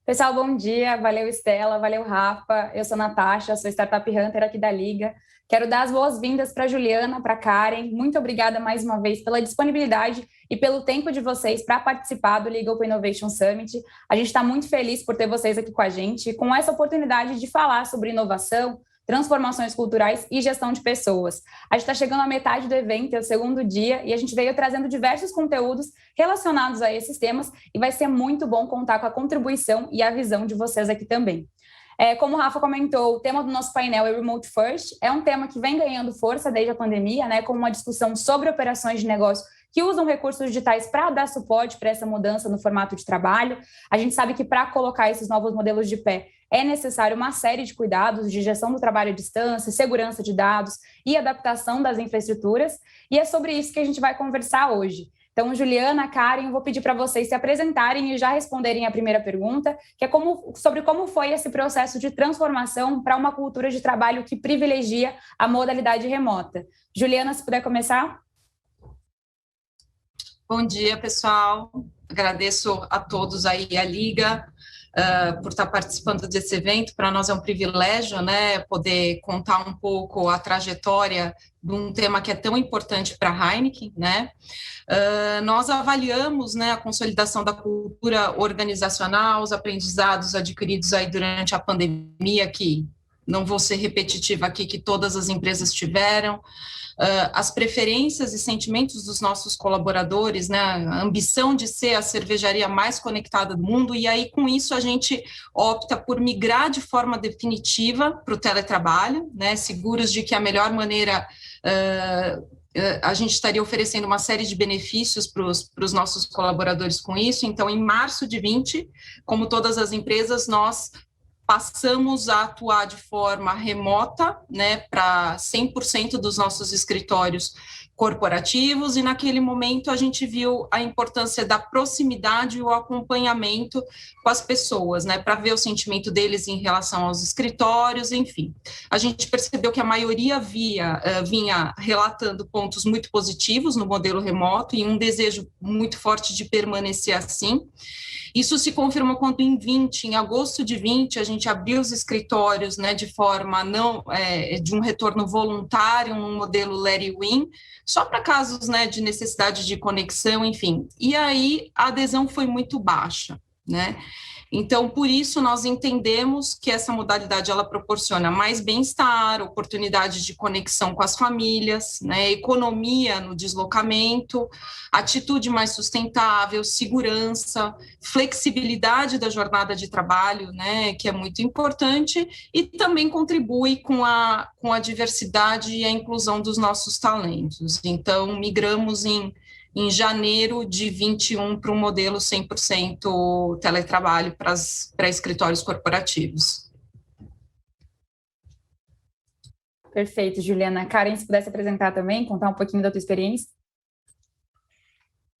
Pessoal, bom dia. Valeu, Estela. Valeu, Rafa. Eu sou Natasha, sou Startup Hunter aqui da Liga. Quero dar as boas-vindas para a Juliana, para a Karen. Muito obrigada mais uma vez pela disponibilidade e pelo tempo de vocês para participar do Liga Open Innovation Summit. A gente está muito feliz por ter vocês aqui com a gente, com essa oportunidade de falar sobre inovação, transformações culturais e gestão de pessoas. A gente está chegando à metade do evento, é o segundo dia, e a gente veio trazendo diversos conteúdos relacionados a esses temas, e vai ser muito bom contar com a contribuição e a visão de vocês aqui também. Como o Rafa comentou, o tema do nosso painel é Remote First, é um tema que vem ganhando força desde a pandemia, com uma discussão sobre operações de negócio que usam recursos digitais para dar suporte para essa mudança no formato de trabalho. A gente sabe que para colocar esses novos modelos de pé é necessário uma série de cuidados de gestão do trabalho à distância, segurança de dados e adaptação das infraestruturas, e é sobre isso que a gente vai conversar hoje. Então, Juliana, Karen, vou pedir para vocês se apresentarem e já responderem a primeira pergunta, que é sobre como foi esse processo de transformação para uma cultura de trabalho que privilegia a modalidade remota. Juliana, se puder começar. Bom dia, pessoal. Agradeço a todos aí, a Liga, por estar participando desse evento. Para nós é um privilégio, poder contar um pouco a trajetória de um tema que é tão importante para a Heineken, Nós avaliamos, a consolidação da cultura organizacional, os aprendizados adquiridos aí durante a pandemia, que não vou ser repetitiva aqui, que todas as empresas tiveram, as preferências e sentimentos dos nossos colaboradores, a ambição de ser a cervejaria mais conectada do mundo, e aí com isso a gente opta por migrar de forma definitiva para o teletrabalho, seguros de que a melhor maneira a gente estaria oferecendo uma série de benefícios para os nossos colaboradores com isso. Então, em março de 20, como todas as empresas, nós passamos a atuar de forma remota, para 100% dos nossos escritórios corporativos, e naquele momento a gente viu a importância da proximidade e o acompanhamento com as pessoas, para ver o sentimento deles em relação aos escritórios, enfim. A gente percebeu que a maioria vinha relatando pontos muito positivos no modelo remoto e um desejo muito forte de permanecer assim. Isso se confirmou quando em agosto de 20, a gente abriu os escritórios, de forma de um retorno voluntário, um modelo Let It Win, só para casos, de necessidade de conexão, enfim. E aí a adesão foi muito baixa, Então, por isso, nós entendemos que essa modalidade ela proporciona mais bem-estar, oportunidade de conexão com as famílias, economia no deslocamento, atitude mais sustentável, segurança, flexibilidade da jornada de trabalho, que é muito importante, e também contribui com a diversidade e a inclusão dos nossos talentos. Então, migramos em janeiro de 21 para um modelo 100% teletrabalho para escritórios corporativos. Perfeito, Juliana. Karen, se pudesse apresentar também, contar um pouquinho da tua experiência.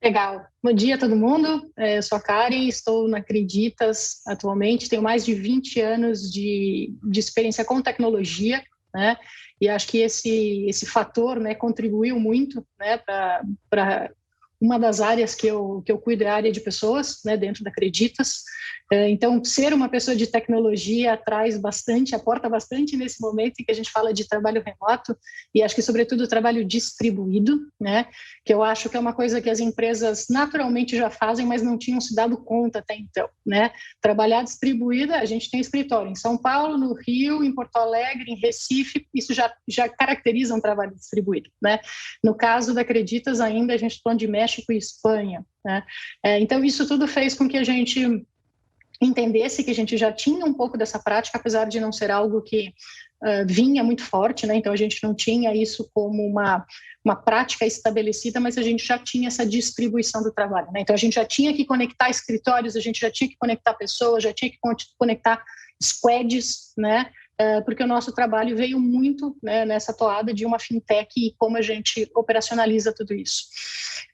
Legal. Bom dia a todo mundo. Eu sou a Karen, estou na Acreditas atualmente, tenho mais de 20 anos de experiência com tecnologia, E acho que esse fator, contribuiu muito, para uma das áreas que eu cuido é a área de pessoas, dentro da Acreditas. Então, ser uma pessoa de tecnologia aporta bastante nesse momento em que a gente fala de trabalho remoto, e acho que, sobretudo, trabalho distribuído, que eu acho que é uma coisa que as empresas naturalmente já fazem, mas não tinham se dado conta até então, Trabalhar distribuída, a gente tem escritório em São Paulo, no Rio, em Porto Alegre, em Recife, isso já caracteriza um trabalho distribuído, No caso da Acreditas, ainda a gente está falando de México e Espanha, Então, isso tudo fez com que a gente entendesse que a gente já tinha um pouco dessa prática, apesar de não ser algo que vinha muito forte, Então a gente não tinha isso como uma prática estabelecida, mas a gente já tinha essa distribuição do trabalho, Então a gente já tinha que conectar escritórios, a gente já tinha que conectar pessoas, já tinha que conectar squads, porque o nosso trabalho veio muito, né, nessa toada de uma fintech e como a gente operacionaliza tudo isso.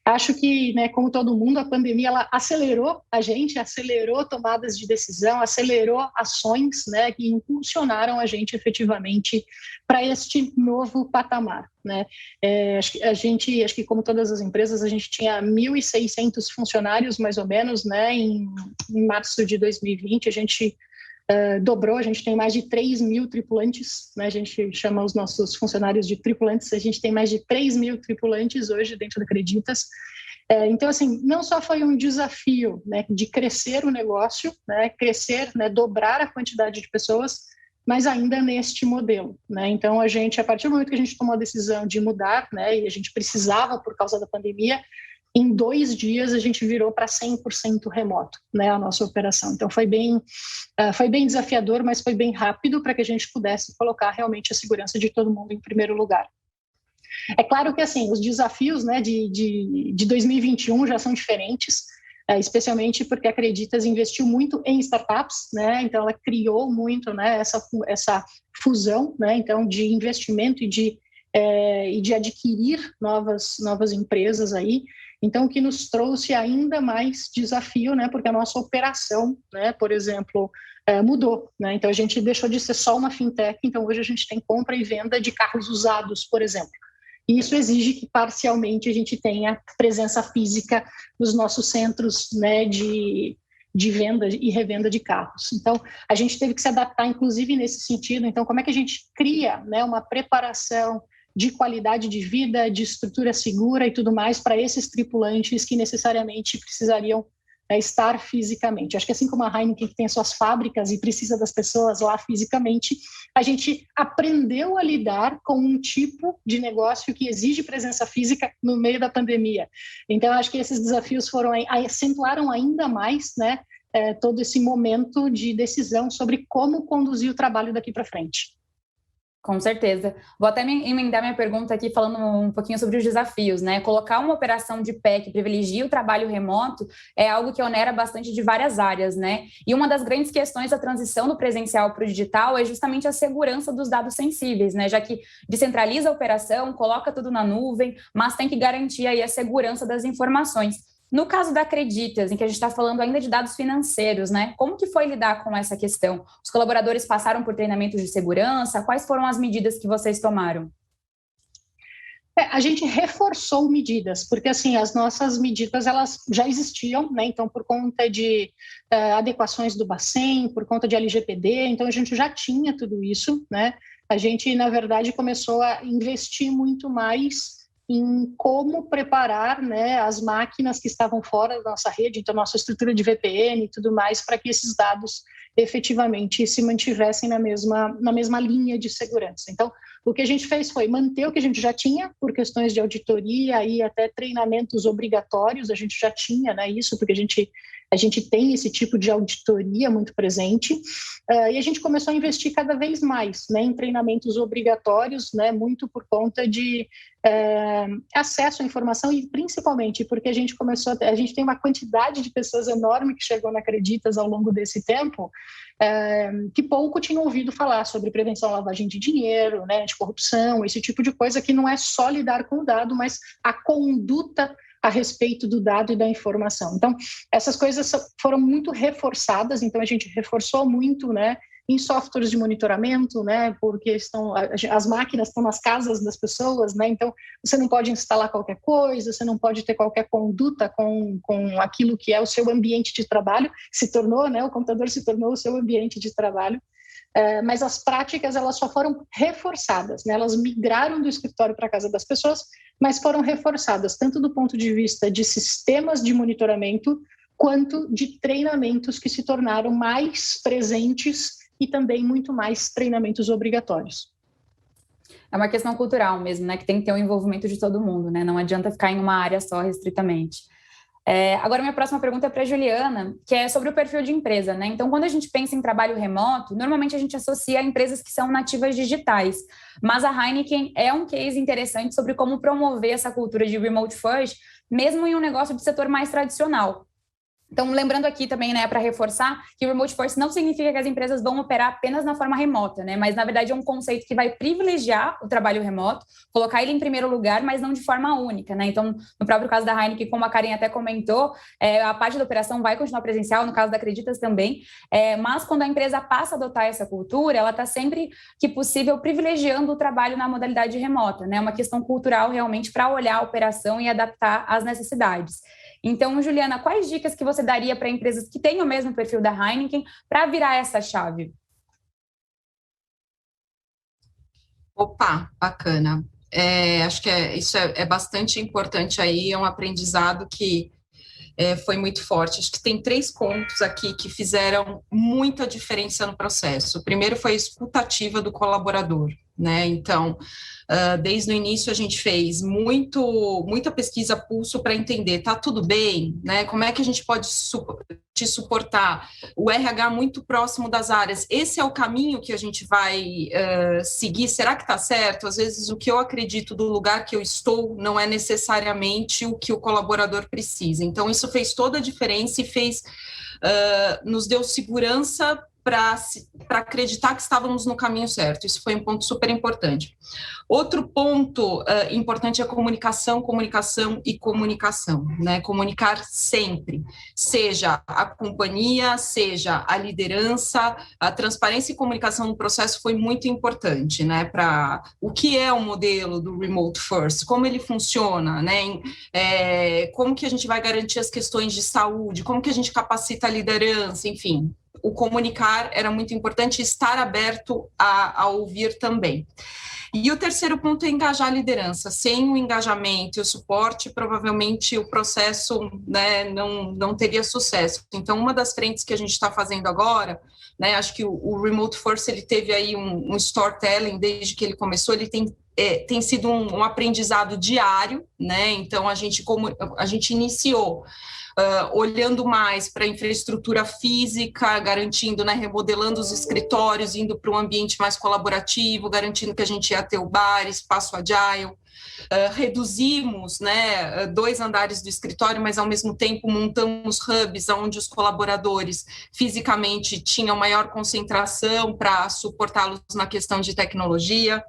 Acho que, né, como todo mundo, a pandemia ela acelerou a gente, acelerou tomadas de decisão, acelerou ações, né, que impulsionaram a gente efetivamente para este novo patamar, né? Acho que como todas as empresas, a gente tinha 1.600 funcionários mais ou menos, né, em março de 2020, a gente dobrou, a gente tem mais de 3.000 tripulantes, né? A gente chama os nossos funcionários de tripulantes, a gente tem mais de 3.000 tripulantes hoje dentro da Creditas. Então, assim, não só foi um desafio, né, de crescer o negócio, né, crescer, né, dobrar a quantidade de pessoas, mas ainda neste modelo, né? Então, a partir do momento que a gente tomou a decisão de mudar, né, e a gente precisava por causa da pandemia, em 2 dias a gente virou para 100% remoto, né, a nossa operação. Então foi bem desafiador, mas foi bem rápido para que a gente pudesse colocar realmente a segurança de todo mundo em primeiro lugar. É claro que assim os desafios, né, de 2021 já são diferentes, especialmente porque a Creditas investiu muito em startups, né? Então ela criou muito, né, essa fusão, né, então de investimento e de adquirir novas empresas aí. Então, o que nos trouxe ainda mais desafio, né, porque a nossa operação, né, por exemplo, mudou, né? Então, a gente deixou de ser só uma fintech, então hoje a gente tem compra e venda de carros usados, por exemplo. E isso exige que, parcialmente, a gente tenha presença física nos nossos centros, né, de venda e revenda de carros. Então, a gente teve que se adaptar, inclusive, nesse sentido. Então, como é que a gente cria, né, uma preparação de qualidade de vida, de estrutura segura e tudo mais para esses tripulantes que necessariamente precisariam estar fisicamente. Acho que assim como a Heineken que tem suas fábricas e precisa das pessoas lá fisicamente, a gente aprendeu a lidar com um tipo de negócio que exige presença física no meio da pandemia. Então, acho que esses desafios acentuaram ainda mais, né, todo esse momento de decisão sobre como conduzir o trabalho daqui para frente. Com certeza. Vou até emendar minha pergunta aqui falando um pouquinho sobre os desafios, né? Colocar uma operação de pé que privilegia o trabalho remoto é algo que onera bastante de várias áreas, né? E uma das grandes questões da transição do presencial para o digital é justamente a segurança dos dados sensíveis, né? Já que descentraliza a operação, coloca tudo na nuvem, mas tem que garantir aí a segurança das informações. No caso da Creditas, em que a gente está falando ainda de dados financeiros, né? Como que foi lidar com essa questão? Os colaboradores passaram por treinamentos de segurança? Quais foram as medidas que vocês tomaram? A gente reforçou medidas, porque assim, as nossas medidas elas já existiam, né? Então, por conta de adequações do Bacen, por conta de LGPD, então a gente já tinha tudo isso, né? A gente, na verdade, começou a investir muito mais em como preparar, né, as máquinas que estavam fora da nossa rede, então nossa estrutura de VPN e tudo mais, para que esses dados efetivamente se mantivessem na mesma linha de segurança. Então, o que a gente fez foi manter o que a gente já tinha, por questões de auditoria e até treinamentos obrigatórios, a gente já tinha, né, isso, porque a gente tem esse tipo de auditoria muito presente, e a gente começou a investir cada vez mais, né, em treinamentos obrigatórios, né, muito por conta de acesso à informação e principalmente porque a gente tem uma quantidade de pessoas enorme que chegou na Creditas ao longo desse tempo, que pouco tinham ouvido falar sobre prevenção à lavagem de dinheiro, né, anticorrupção, esse tipo de coisa que não é só lidar com o dado, mas a conduta a respeito do dado e da informação. Então, essas coisas foram muito reforçadas, então a gente reforçou muito, né, em softwares de monitoramento, né, porque as máquinas estão nas casas das pessoas, né, então você não pode instalar qualquer coisa, você não pode ter qualquer conduta com aquilo que é o seu ambiente de trabalho, o computador se tornou o seu ambiente de trabalho, mas as práticas elas só foram reforçadas, né, elas migraram do escritório para a casa das pessoas, mas foram reforçadas tanto do ponto de vista de sistemas de monitoramento, quanto de treinamentos que se tornaram mais presentes e também muito mais treinamentos obrigatórios. É uma questão cultural mesmo, né? Que tem que ter o envolvimento de todo mundo, né? Não adianta ficar em uma área só restritamente. Agora, minha próxima pergunta é para a Juliana, que é sobre o perfil de empresa, né? Então, quando a gente pensa em trabalho remoto, normalmente a gente associa a empresas que são nativas digitais, mas a Heineken é um case interessante sobre como promover essa cultura de remote first, mesmo em um negócio de setor mais tradicional. Então, lembrando aqui também, né, para reforçar, que o Remote First não significa que as empresas vão operar apenas na forma remota, né, mas na verdade é um conceito que vai privilegiar o trabalho remoto, colocar ele em primeiro lugar, mas não de forma única, né. Então, no próprio caso da Heineken, como a Karen até comentou, a parte da operação vai continuar presencial, no caso da Acreditas também, mas quando a empresa passa a adotar essa cultura, ela está sempre que possível privilegiando o trabalho na modalidade remota, né, uma questão cultural realmente para olhar a operação e adaptar às necessidades. Então, Juliana, quais dicas que você daria para empresas que têm o mesmo perfil da Heineken para virar essa chave? Opa, bacana. Acho que isso é bastante importante aí, é um aprendizado que foi muito forte. Acho que tem 3 pontos aqui que fizeram muita diferença no processo. O primeiro foi a escutativa do colaborador, né? Então, desde o início a gente fez muita pesquisa pulso para entender, tá tudo bem, né? Como é que a gente pode te suportar? O RH muito próximo das áreas. Esse é o caminho que a gente vai seguir? Será que está certo? Às vezes o que eu acredito do lugar que eu estou não é necessariamente o que o colaborador precisa. Então, isso fez toda a diferença e nos deu segurança para acreditar que estávamos no caminho certo. Isso foi um ponto super importante. Outro ponto importante é comunicação, comunicação e comunicação, né? Comunicar sempre, seja a companhia, seja a liderança, a transparência e comunicação no processo foi muito importante, né? Para o que é o modelo do Remote First, como ele funciona, né? Como que a gente vai garantir as questões de saúde, como que a gente capacita a liderança, enfim. O comunicar era muito importante, estar aberto a ouvir também. E o terceiro ponto é engajar a liderança. Sem o engajamento e o suporte, provavelmente o processo, né, não teria sucesso. Então, uma das frentes que a gente está fazendo agora, né, acho que o Remote First ele teve aí um storytelling desde que ele começou, ele tem sido um aprendizado diário, né? Então a gente iniciou olhando mais para a infraestrutura física, garantindo, né, remodelando os escritórios, indo para um ambiente mais colaborativo, garantindo que a gente ia ter o bar, espaço agile. Reduzimos, né, 2 andares do escritório, mas ao mesmo tempo montamos hubs onde os colaboradores fisicamente tinham maior concentração para suportá-los na questão de tecnologia.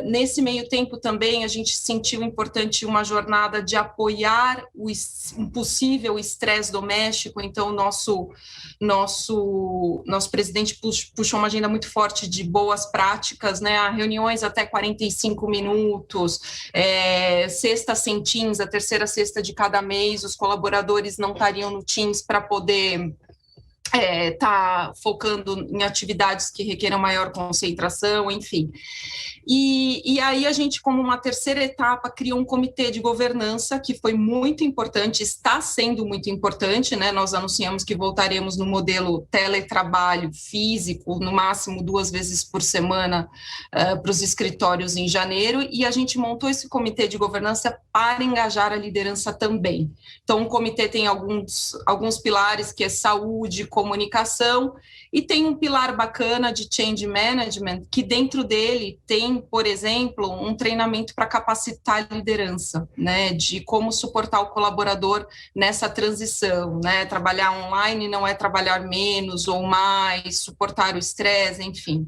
Nesse meio tempo também a gente sentiu importante uma jornada de apoiar um possível estresse doméstico, então o nosso presidente puxou uma agenda muito forte de boas práticas, né, reuniões até 45 minutos, sexta sem Teams, a terceira sexta de cada mês, os colaboradores não estariam no Teams para poder tá focando em atividades que requeram maior concentração, enfim. E aí a gente, como uma terceira etapa, criou um comitê de governança que foi muito importante, está sendo muito importante, né? Nós anunciamos que voltaremos no modelo teletrabalho físico, no máximo 2 vezes por semana para os escritórios em janeiro, e a gente montou esse comitê de governança para engajar a liderança também. Então, o comitê tem alguns pilares, que é saúde, comunicação, e tem um pilar bacana de change management, que dentro dele tem, por exemplo, um treinamento para capacitar a liderança, né, de como suportar o colaborador nessa transição, né, trabalhar online não é trabalhar menos ou mais, suportar o estresse, enfim.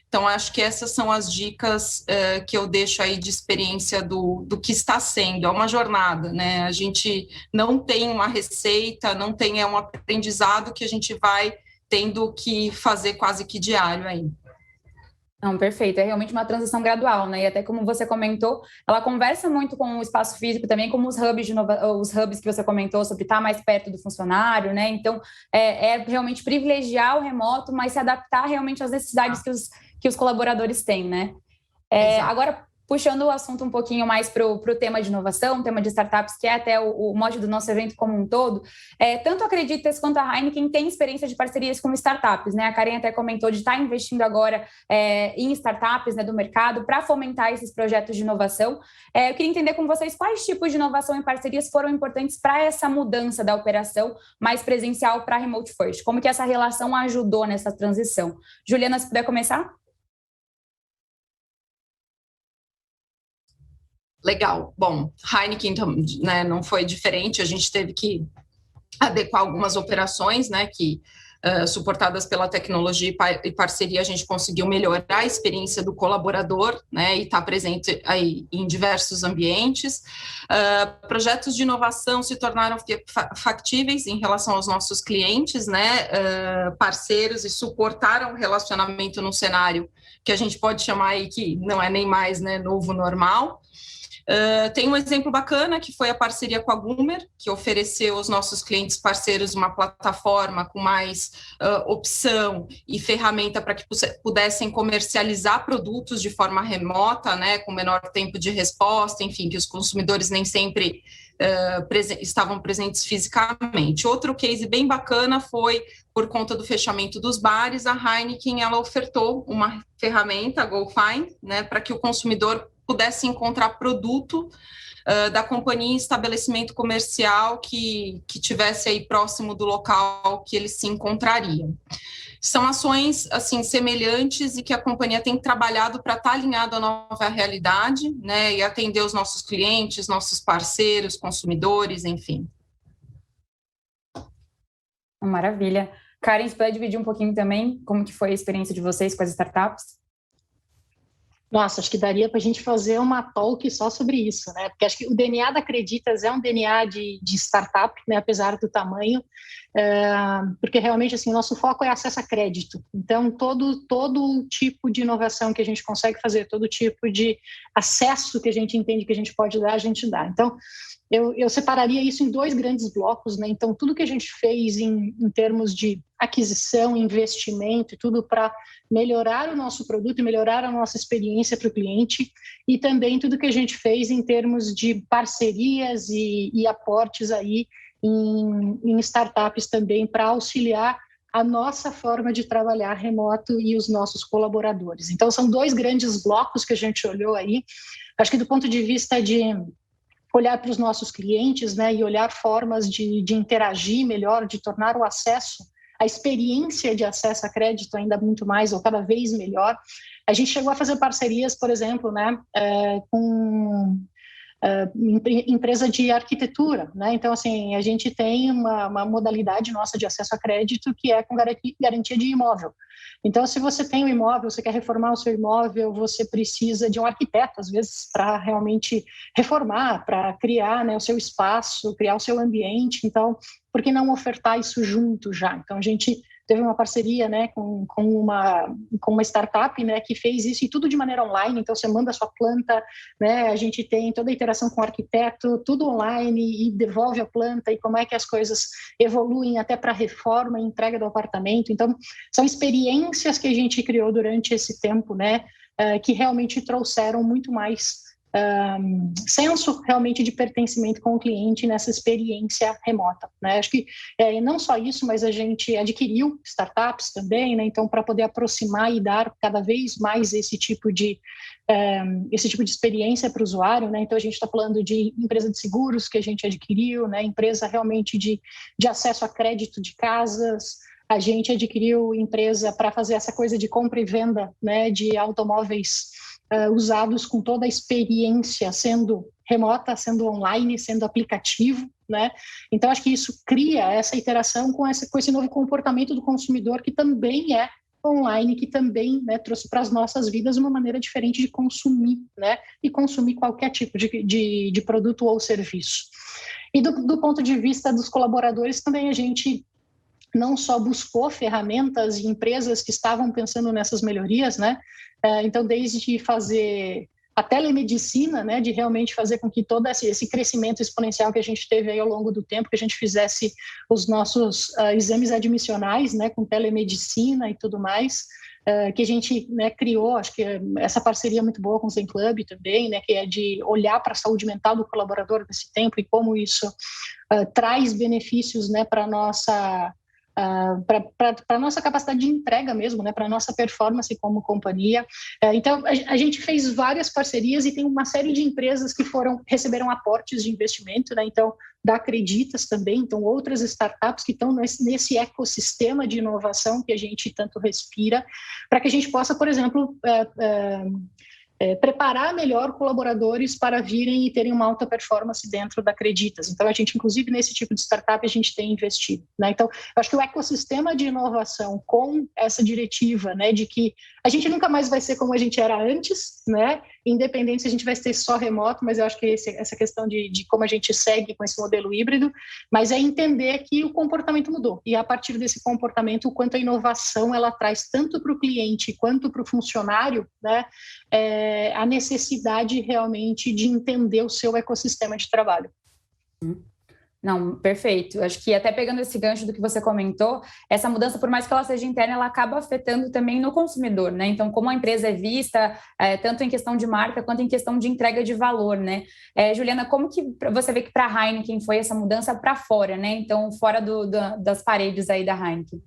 Então, acho que essas são as dicas que eu deixo aí de experiência do que está sendo. É uma jornada, né? A gente não tem uma receita, não tem um aprendizado que a gente vai tendo que fazer quase que diário aí. Não, perfeito. É realmente uma transição gradual, né? E até como você comentou, ela conversa muito com o espaço físico também, como os hubs que você comentou sobre estar mais perto do funcionário, né? Então, é realmente privilegiar o remoto, mas se adaptar realmente às necessidades que os colaboradores têm, né? Agora, puxando o assunto um pouquinho mais para o tema de inovação, tema de startups, que é até o mote do nosso evento como um todo, tanto a Acreditas quanto a Heineken tem experiência de parcerias com startups, né? A Karen até comentou de estar investindo agora em startups, né, do mercado para fomentar esses projetos de inovação. Eu queria entender com vocês quais tipos de inovação e parcerias foram importantes para essa mudança da operação mais presencial para Remote First. Como que essa relação ajudou nessa transição? Juliana, se puder começar? Legal. Bom, Heineken, né, não foi diferente, a gente teve que adequar algumas operações, né, que suportadas pela tecnologia e parceria, a gente conseguiu melhorar a experiência do colaborador, né, e está presente aí em diversos ambientes. Projetos de inovação se tornaram factíveis em relação aos nossos clientes, né, parceiros, e suportaram o relacionamento num cenário que a gente pode chamar aí que não é nem mais, né, novo normal. Tem um exemplo bacana que foi a parceria com a Gumer, que ofereceu aos nossos clientes parceiros uma plataforma com mais opção e ferramenta para que pudessem comercializar produtos de forma remota, né, com menor tempo de resposta, enfim, que os consumidores nem sempre estavam presentes fisicamente. Outro case bem bacana foi, por conta do fechamento dos bares, a Heineken ela ofertou uma ferramenta, a GoFind, né, para que o consumidor pudesse encontrar produto da companhia em estabelecimento comercial que tivesse aí próximo do local que eles se encontrariam. São ações, assim, semelhantes e que a companhia tem trabalhado para estar alinhado à nova realidade, né, e atender os nossos clientes, nossos parceiros, consumidores, enfim. Maravilha. Karen, você pode dividir um pouquinho também como que foi a experiência de vocês com as startups? Nossa, acho que daria para a gente fazer uma talk só sobre isso, né? Porque acho que o DNA da Acreditas é um DNA de startup, né? Apesar do tamanho, porque realmente assim, o nosso foco é acesso a crédito. Então, todo tipo de inovação que a gente consegue fazer, todo tipo de acesso que a gente entende que a gente pode dar, a gente dá. Então, eu separaria isso em dois grandes blocos, né? Então, tudo que a gente fez em termos de aquisição, investimento e tudo para melhorar o nosso produto e melhorar a nossa experiência para o cliente, e também tudo que a gente fez em termos de parcerias e aportes aí em startups também para auxiliar a nossa forma de trabalhar remoto e os nossos colaboradores. Então, são dois grandes blocos que a gente olhou aí. Acho que do ponto de vista de olhar para os nossos clientes, né, e olhar formas de interagir melhor, de tornar o acesso, a experiência de acesso a crédito ainda muito mais, ou cada vez melhor. A gente chegou a fazer parcerias, por exemplo, né, com empresa de arquitetura, né? Então, assim, a gente tem uma modalidade nossa de acesso a crédito que é com garantia de imóvel. Então, se você tem um imóvel, você quer reformar o seu imóvel, você precisa de um arquiteto, às vezes, para realmente reformar, para criar, né, o seu espaço, criar o seu ambiente. Então, por que não ofertar isso junto já? Então, a gente teve uma parceria, né, com uma startup, né, que fez isso e tudo de maneira online. Então, você manda a sua planta, né, a gente tem toda a interação com o arquiteto, tudo online, e devolve a planta, e como é que as coisas evoluem até para a reforma e entrega do apartamento. Então, são experiências que a gente criou durante esse tempo, né, que realmente trouxeram muito mais senso realmente de pertencimento com o cliente nessa experiência remota, né? Acho que não só isso, mas a gente adquiriu startups também, né? Então, para poder aproximar e dar cada vez mais esse tipo de experiência para o usuário, né? Então, a gente está falando de empresa de seguros que a gente adquiriu, né? Empresa realmente de acesso a crédito de casas. A gente adquiriu empresa para fazer essa coisa de compra e venda, né, de automóveis usados com toda a experiência sendo remota, sendo online, sendo aplicativo, né? Então, acho que isso cria essa interação com esse novo comportamento do consumidor, que também é online, que também, né, trouxe para as nossas vidas uma maneira diferente de consumir, né? E consumir qualquer tipo de produto ou serviço. E do ponto de vista dos colaboradores, também a gente não só buscou ferramentas e empresas que estavam pensando nessas melhorias, né? Então, desde fazer a telemedicina, né, de realmente fazer com que todo esse crescimento exponencial que a gente teve aí ao longo do tempo, que a gente fizesse os nossos exames admissionais, né, com telemedicina e tudo mais, que a gente, né, criou, acho que essa parceria é muito boa com o Zen Club também, né, que é de olhar para a saúde mental do colaborador nesse tempo e como isso traz benefícios, né, para a nossa para a nossa capacidade de entrega mesmo, né, para a nossa performance como companhia. Então, a gente fez várias parcerias e tem uma série de empresas que receberam aportes de investimento, né, então, da Acreditas também, então, outras startups que estão nesse ecossistema de inovação que a gente tanto respira, para que a gente possa, por exemplo, preparar melhor colaboradores para virem e terem uma alta performance dentro da Creditas. Então, a gente, inclusive, nesse tipo de startup, a gente tem investido, né? Então, eu acho que o ecossistema de inovação com essa diretiva, né, de que a gente nunca mais vai ser como a gente era antes, né? Independente se a gente vai ser só remoto, mas eu acho que essa questão de como a gente segue com esse modelo híbrido, mas é entender que o comportamento mudou. E a partir desse comportamento, o quanto a inovação ela traz tanto para o cliente quanto para o funcionário, né? A necessidade realmente de entender o seu ecossistema de trabalho. Não, perfeito. Acho que até pegando esse gancho do que você comentou, essa mudança, por mais que ela seja interna, ela acaba afetando também no consumidor, né? Então, como a empresa é vista, tanto em questão de marca quanto em questão de entrega de valor, né? Juliana, como que você vê que para a Heineken foi essa mudança para fora, né? Então, fora das paredes aí da Heineken?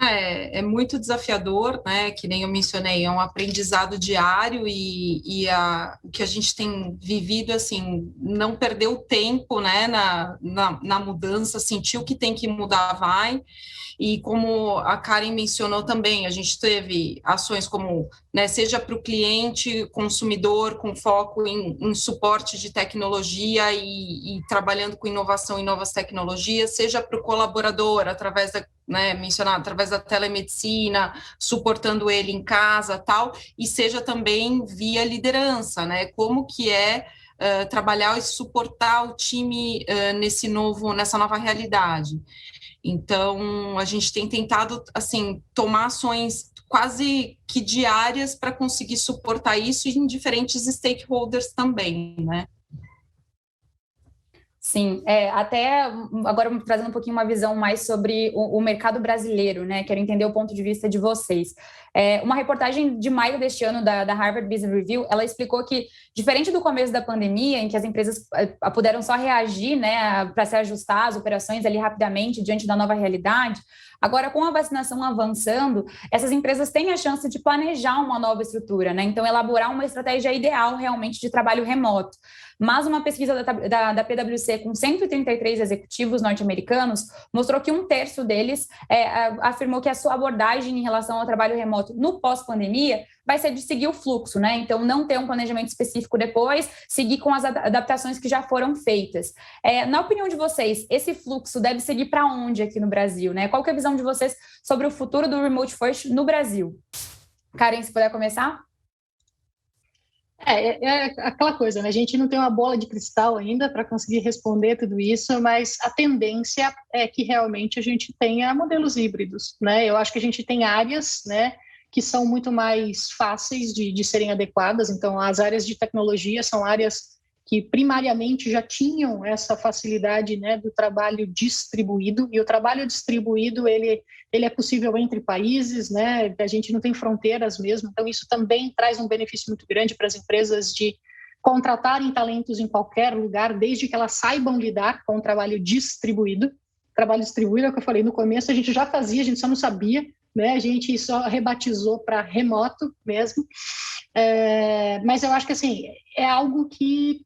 É muito desafiador, né? Que nem eu mencionei, é um aprendizado diário e o que a gente tem vivido, assim, não perder o tempo, né? Na mudança, sentir o que tem que mudar, vai. E como a Karen mencionou também, a gente teve ações como, né, seja para o cliente, consumidor, com foco em suporte de tecnologia e trabalhando com inovação em novas tecnologias, seja para o colaborador, através da, né, mencionado, através da telemedicina, suportando ele em casa, tal, e seja também via liderança, né, como que trabalhar e suportar o time nessa nova realidade. Então, a gente tem tentado, assim, tomar ações quase que diárias para conseguir suportar isso em diferentes stakeholders também, né? Sim, até agora trazendo um pouquinho uma visão mais sobre o mercado brasileiro, né? Quero entender o ponto de vista de vocês. Uma reportagem de maio deste ano da Harvard Business Review, ela explicou que, diferente do começo da pandemia, em que as empresas puderam só reagir, né, para se ajustar às operações ali rapidamente diante da nova realidade, agora, com a vacinação avançando, essas empresas têm a chance de planejar uma nova estrutura, né? Então, elaborar uma estratégia ideal realmente de trabalho remoto. Mas uma pesquisa da PwC com 133 executivos norte-americanos mostrou que 1/3 deles afirmou que a sua abordagem em relação ao trabalho remoto no pós-pandemia vai ser de seguir o fluxo, né? Então, não ter um planejamento específico depois, seguir com as adaptações que já foram feitas. Na opinião de vocês, esse fluxo deve seguir para onde aqui no Brasil, né? Qual que é a visão de vocês sobre o futuro do Remote First no Brasil? Karen, se puder começar? É aquela coisa, né? A gente não tem uma bola de cristal ainda para conseguir responder tudo isso, mas a tendência é que realmente a gente tenha modelos híbridos, né? Eu acho que a gente tem áreas, né, que são muito mais fáceis de serem adequadas. Então, as áreas de tecnologia são áreas que primariamente já tinham essa facilidade, né, do trabalho distribuído, e o trabalho distribuído ele é possível entre países, né, a gente não tem fronteiras mesmo, então isso também traz um benefício muito grande para as empresas de contratarem talentos em qualquer lugar, desde que elas saibam lidar com o trabalho distribuído. Trabalho distribuído é o que eu falei no começo, a gente já fazia, a gente só não sabia, né, a gente só rebatizou para remoto mesmo. Mas eu acho que assim, é algo que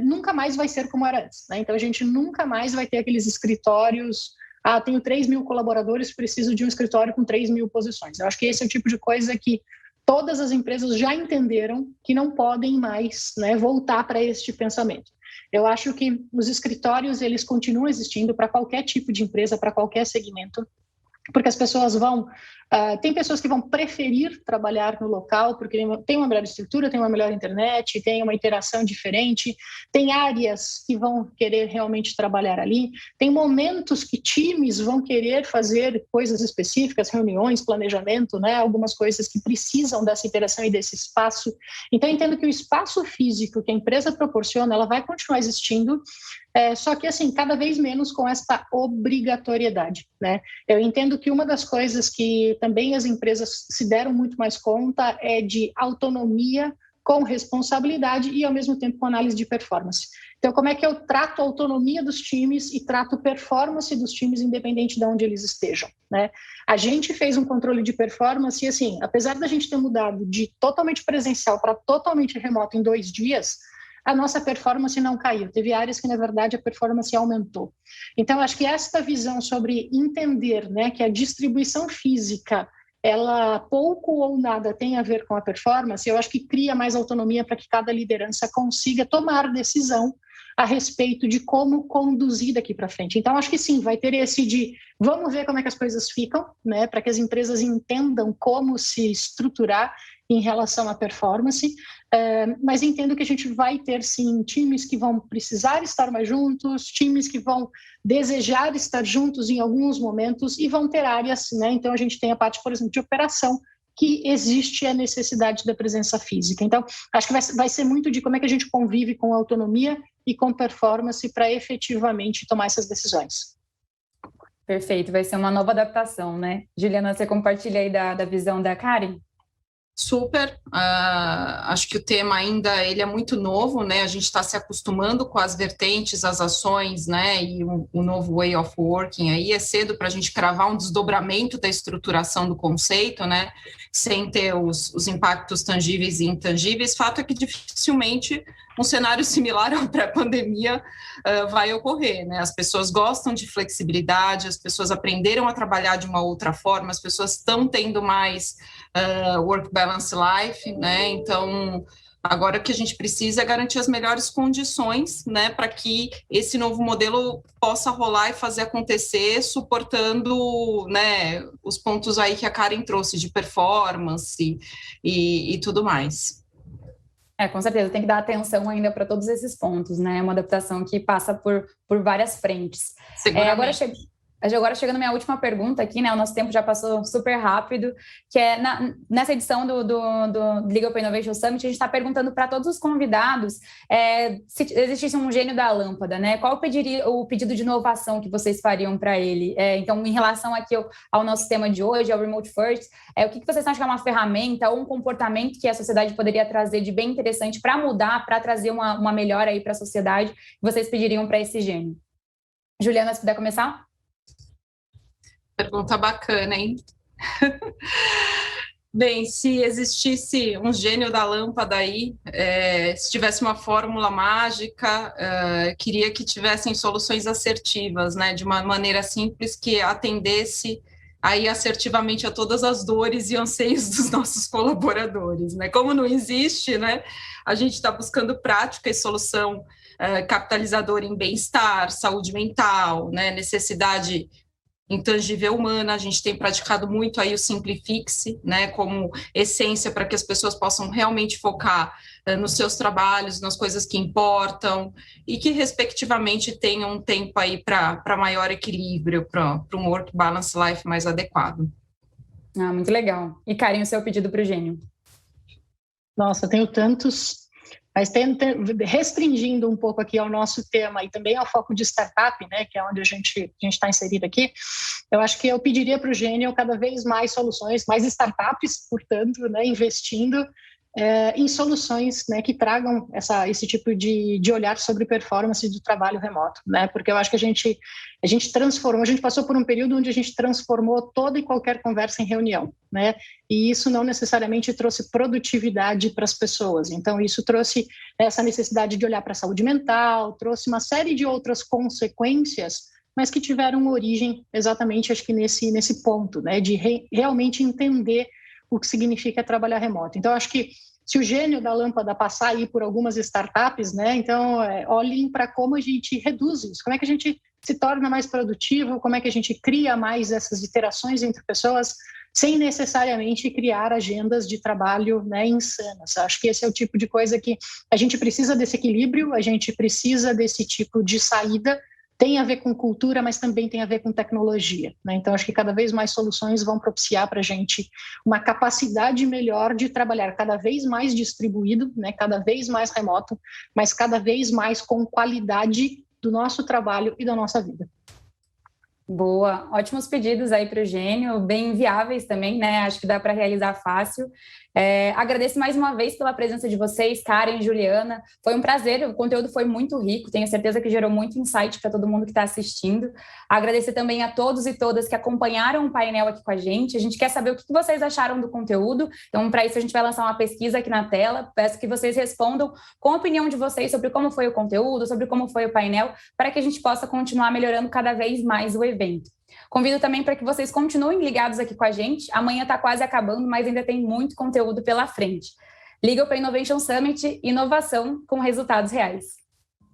nunca mais vai ser como era antes, né? Então a gente nunca mais vai ter aqueles escritórios, tenho 3.000 colaboradores, preciso de um escritório com 3.000 posições. Eu acho que esse é o tipo de coisa que todas as empresas já entenderam que não podem mais, né, voltar para este pensamento. Eu acho que os escritórios eles continuam existindo para qualquer tipo de empresa, para qualquer segmento, porque as pessoas tem pessoas que vão preferir trabalhar no local porque tem uma melhor estrutura, tem uma melhor internet, tem uma interação diferente, tem áreas que vão querer realmente trabalhar ali, tem momentos que times vão querer fazer coisas específicas, reuniões, planejamento, né? Algumas coisas que precisam dessa interação e desse espaço. Então, eu entendo que o espaço físico que a empresa proporciona, ela vai continuar existindo, só que, assim, cada vez menos com essa obrigatoriedade, né? Eu entendo que uma das coisas que também as empresas se deram muito mais conta é de autonomia com responsabilidade e, ao mesmo tempo, com análise de performance. Então, como é que eu trato a autonomia dos times e trato performance dos times, independente de onde eles estejam, né? A gente fez um controle de performance e, assim, apesar da gente ter mudado de totalmente presencial para totalmente remoto em 2 dias, a nossa performance não caiu. Teve áreas que, na verdade, a performance aumentou. Então, acho que esta visão sobre entender, né, que a distribuição física ela pouco ou nada tem a ver com a performance, eu acho que cria mais autonomia para que cada liderança consiga tomar decisão a respeito de como conduzir daqui para frente. Então, acho que sim, vai ter esse de vamos ver como é que as coisas ficam, né, para que as empresas entendam como se estruturar em relação à performance, mas entendo que a gente vai ter, sim, times que vão precisar estar mais juntos, times que vão desejar estar juntos em alguns momentos e vão ter áreas, né? Então, a gente tem a parte, por exemplo, de operação, que existe a necessidade da presença física. Então, acho que vai ser muito de como é que a gente convive com autonomia e com performance para efetivamente tomar essas decisões. Perfeito, vai ser uma nova adaptação, né? Juliana, você compartilha aí da visão da Karen? Super, acho que o tema ainda ele é muito novo, né? A gente está se acostumando com as vertentes, as ações, né? E o novo way of working aí é cedo para a gente cravar um desdobramento da estruturação do conceito, né? Sem ter os impactos tangíveis e intangíveis. Fato é que dificilmente um cenário similar ao pré-pandemia vai ocorrer, né? As pessoas gostam de flexibilidade, as pessoas aprenderam a trabalhar de uma outra forma, as pessoas estão tendo mais work balance life, né? Então, agora o que a gente precisa é garantir as melhores condições, né, para que esse novo modelo possa rolar e fazer acontecer, suportando, né, os pontos aí que a Karen trouxe de performance e tudo mais. Com certeza, tem que dar atenção ainda para todos esses pontos, né? É uma adaptação que passa por várias frentes. Agora chegando à minha última pergunta aqui, né? O nosso tempo já passou super rápido, que é nessa edição do Legal Open Innovation Summit, a gente está perguntando para todos os convidados se existisse um gênio da lâmpada, né? Qual o pedido de inovação que vocês fariam para ele? Então, em relação aqui ao nosso tema de hoje, ao Remote First, o que vocês acham que é uma ferramenta ou um comportamento que a sociedade poderia trazer de bem interessante para mudar, para trazer uma melhora aí para a sociedade, que vocês pediriam para esse gênio? Juliana, se puder começar? Pergunta bacana, hein? Bem, se existisse um gênio da lâmpada aí, se tivesse uma fórmula mágica, queria que tivessem soluções assertivas, né? De uma maneira simples que atendesse aí assertivamente a todas as dores e anseios dos nossos colaboradores, né? Como não existe, né? A gente está buscando prática e solução capitalizadora em bem-estar, saúde mental, né? Necessidade intangível humana, a gente tem praticado muito aí o Simplifique-se, né, como essência para que as pessoas possam realmente focar nos seus trabalhos, nas coisas que importam e que, respectivamente, tenham um tempo aí para maior equilíbrio, para um work balance life mais adequado. Muito legal. E, Karen, o seu pedido para o gênio? Nossa, tenho tantos... Mas restringindo um pouco aqui ao nosso tema e também ao foco de startup, né, que é onde a gente está inserido aqui, eu acho que eu pediria para o Gênio cada vez mais soluções, mais startups, portanto, né, investindo em soluções, né, que tragam esse tipo de olhar sobre performance do trabalho remoto, né, porque eu acho que a gente transformou, a gente passou por um período onde a gente transformou toda e qualquer conversa em reunião, né, e isso não necessariamente trouxe produtividade para as pessoas, então isso trouxe essa necessidade de olhar para a saúde mental, trouxe uma série de outras consequências, mas que tiveram origem exatamente, acho que nesse ponto, né, de realmente entender o que significa trabalhar remoto. Então, acho que se o gênio da lâmpada passar aí por algumas startups, né, então olhem para como a gente reduz isso, como é que a gente se torna mais produtivo, como é que a gente cria mais essas interações entre pessoas, sem necessariamente criar agendas de trabalho, né, insanas. Acho que esse é o tipo de coisa que a gente precisa desse equilíbrio, a gente precisa desse tipo de saída, tem a ver com cultura, mas também tem a ver com tecnologia, né? Então, acho que cada vez mais soluções vão propiciar para a gente uma capacidade melhor de trabalhar cada vez mais distribuído, né? Cada vez mais remoto, mas cada vez mais com qualidade do nosso trabalho e da nossa vida. Boa, ótimos pedidos aí para o Gênio, bem viáveis também, né? Acho que dá para realizar fácil. Agradeço mais uma vez pela presença de vocês, Karen e Juliana. Foi um prazer, o conteúdo foi muito rico, tenho certeza que gerou muito insight para todo mundo que está assistindo. Agradecer também a todos e todas que acompanharam o painel aqui com a gente. A gente quer saber o que vocês acharam do conteúdo, então para isso a gente vai lançar uma pesquisa aqui na tela. Peço que vocês respondam com a opinião de vocês sobre como foi o conteúdo, sobre como foi o painel, para que a gente possa continuar melhorando cada vez mais o evento. Convido também para que vocês continuem ligados aqui com a gente. Amanhã está quase acabando, mas ainda tem muito conteúdo pela frente. Liga Open Innovation Summit, inovação com resultados reais.